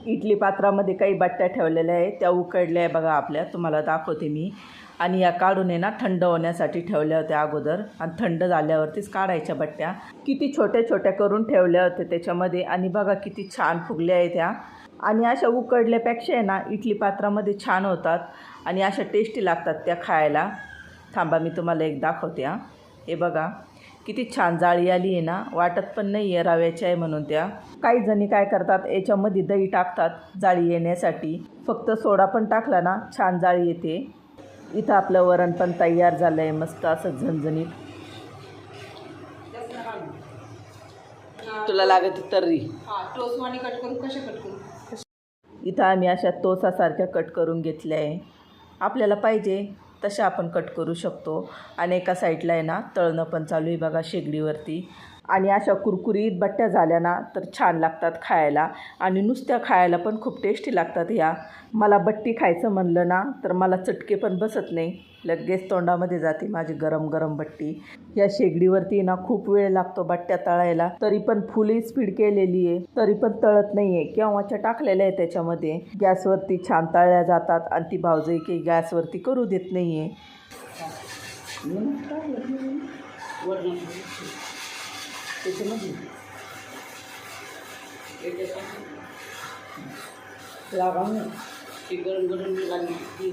इडली पात्रामध्ये काही बट्ट्या ठेवलेल्या आहेत, त्या उकडल्या आहे बघा आपल्या, तुम्हाला दाखवते मी. आणि या काढून आहे ना थंड होण्यासाठी ठेवल्या होत्या अगोदर, आणि थंड झाल्यावरतीच काढायच्या बट्ट्या. किती छोट्या छोट्या करून ठेवल्या होत्या त्याच्यामध्ये, आणि बघा किती छान फुगल्या आहे त्या. आणि अशा उकडल्यापेक्षा आहे ना इडली पात्रामध्ये छान होतात आणि अशा टेस्टी लागतात त्या खायला. थांबा मी तुम्हाला एक दाखवते हां. हे बघा किती छान जाळी आली आहे ना, वाटत पण नाही आहे रव्याच्या आहे म्हणून त्या. काही जणी काय करतात, याच्यामध्ये दही टाकतात जाळी येण्यासाठी. फक्त सोडा पण टाकला ना छान जाळी येते. इथं आपलं वरण पण तयार झालं आहे मस्त असं झणझणीत. तुला लागत तर्री टोस्टवाणी कट करू, कशा कट करू. इथं आम्ही अशा तोसासारख्या कट करून घेतल्या आहे. आपल्याला पाहिजे तशा आपण कट करू शकतो. आणि एका साईडला आहे ना तळणं पण चालू आहे बघा शेगडीवरती. आणि अशा कुरकुरीत बट्ट्या झाल्या ना तर छान लागतात खायला, आणि नुसत्या खायला पण खूप टेस्टी लागतात ह्या. मला बट्टी खायचं म्हणलं ना तर मला चटके पण बसत नाही, लगेच तोंडामध्ये जाते माझी गरम गरम बट्टी. या शेगडीवरती ना खूप वेळ लागतो बट्ट्या तळायला, तरी पण फुल स्पीड केलेली आहे, तरी पण तळत नाही आहे. केव्हाच्या टाकलेल्या आहे त्याच्यामध्ये. गॅसवरती छान तळल्या जातात, आणि ती भावजई काही गॅसवरती करू देत नाही आहे. त्याच्यामध्ये गरम गरम लागली